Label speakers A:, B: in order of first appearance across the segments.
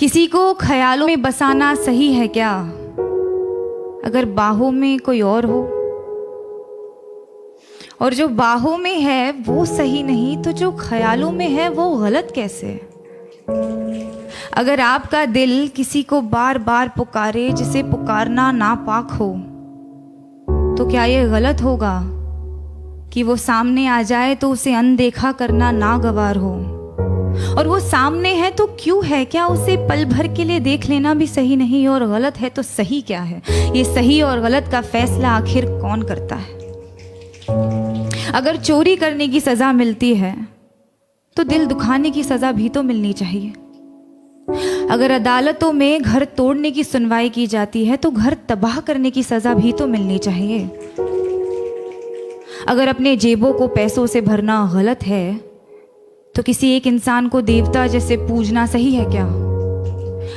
A: किसी को ख्यालों में बसाना सही है क्या, अगर बाहों में कोई और हो? और जो बाहों में है वो सही नहीं, तो जो ख्यालों में है वो गलत कैसे? अगर आपका दिल किसी को बार बार पुकारे जिसे पुकारना नापाक हो, तो क्या ये गलत होगा कि वो सामने आ जाए तो उसे अनदेखा करना नागवार हो? और वो सामने है तो क्यों है? क्या उसे पल भर के लिए देख लेना भी सही नहीं? और गलत है तो सही क्या है? ये सही और गलत का फैसला आखिर कौन करता है? अगर चोरी करने की सजा मिलती है तो दिल दुखाने की सजा भी तो मिलनी चाहिए। अगर अदालतों में घर तोड़ने की सुनवाई की जाती है तो घर तबाह करने की सजा भी तो मिलनी चाहिए। अगर अपने जेबों को पैसों से भरना गलत है तो किसी एक इंसान को देवता जैसे पूजना सही है क्या?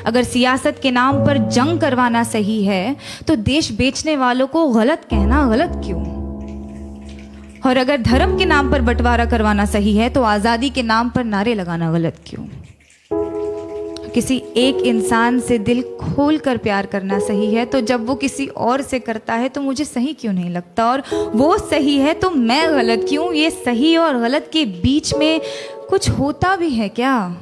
A: अगर सियासत के नाम पर जंग करवाना सही है तो देश बेचने वालों को गलत कहना गलत क्यों? और अगर धर्म के नाम पर बंटवारा करवाना सही है तो आज़ादी के नाम पर नारे लगाना गलत क्यों? किसी एक इंसान से दिल खोल कर प्यार करना सही है, तो जब वो किसी और से करता है तो मुझे सही क्यों नहीं लगता? और वो सही है तो मैं गलत क्यों? ये सही और गलत के बीच में कुछ होता भी है क्या?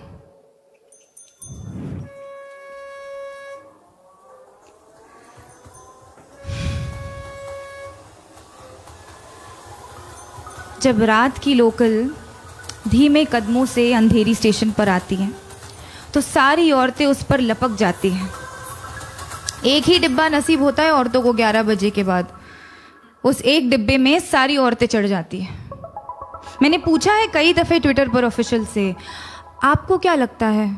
A: जब रात की लोकल धीमे कदमों से अंधेरी स्टेशन पर आती हैं तो सारी औरतें उस पर लपक जाती हैं। एक ही डिब्बा नसीब होता है औरतों को 11 बजे के बाद। उस एक डिब्बे में सारी औरतें चढ़ जाती हैं। मैंने पूछा है कई दफ़े ट्विटर पर ऑफिशियल से, आपको क्या लगता है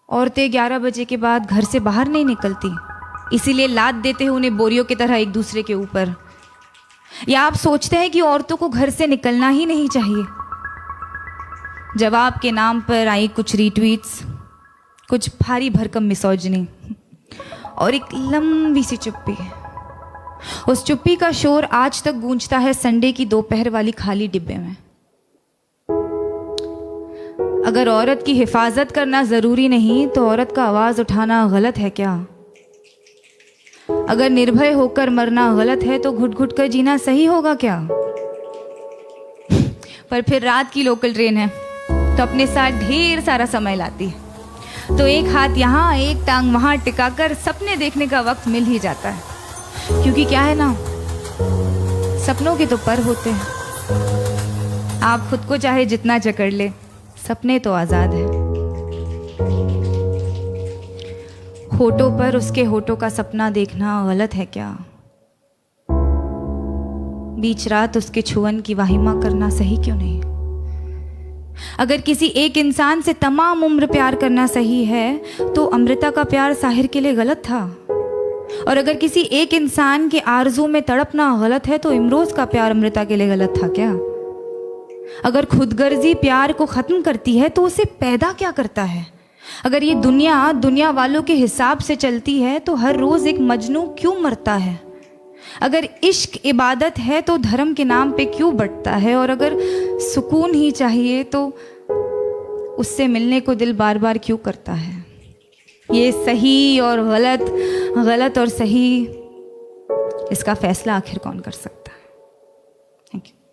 A: औरतें 11 बजे के बाद घर से बाहर नहीं निकलती, इसीलिए लाद देते हैं उन्हें बोरियों की तरह एक दूसरे के ऊपर? या आप सोचते हैं कि औरतों को घर से निकलना ही नहीं चाहिए? जवाब के नाम पर आई कुछ रीट्वीट्स, कुछ भारी भरकम मिसोजिनी और एक लंबी सी चुप्पी। उस चुप्पी का शोर आज तक गूंजता है संडे की दोपहर वाली खाली डिब्बे में। अगर औरत की हिफाजत करना ज़रूरी नहीं तो औरत का आवाज़ उठाना गलत है क्या? अगर निर्भय होकर मरना गलत है तो घुट घुट कर जीना सही होगा क्या? पर फिर रात की लोकल ट्रेन है तो अपने साथ ढेर सारा समय लाती है, तो एक हाथ यहाँ एक टांग वहाँ टिकाकर सपने देखने का वक्त मिल ही जाता है। क्योंकि क्या है ना, सपनों के तो पर होते हैं। आप खुद को चाहे जितना जकड़ ले, सपने तो आज़ाद है। होठों पर उसके होठों का सपना देखना गलत है क्या? बीच रात उसके छुअन की वाहिमा करना सही क्यों नहीं? अगर किसी एक इंसान से तमाम उम्र प्यार करना सही है तो अमृता का प्यार साहिर के लिए गलत था। और अगर किसी एक इंसान के आरज़ू में तड़पना गलत है तो इमरोज़ का प्यार अमृता के लिए गलत था क्या? अगर खुदगर्जी प्यार को ख़त्म करती है तो उसे पैदा क्या करता है? अगर ये दुनिया वालों के हिसाब से चलती है तो हर रोज़ एक मजनू क्यों मरता है? अगर इश्क इबादत है तो धर्म के नाम पे क्यों बंटता है? और अगर सुकून ही चाहिए तो उससे मिलने को दिल बार बार क्यों करता है? ये सही और गलत, गलत और सही, इसका फैसला आखिर कौन कर सकता है?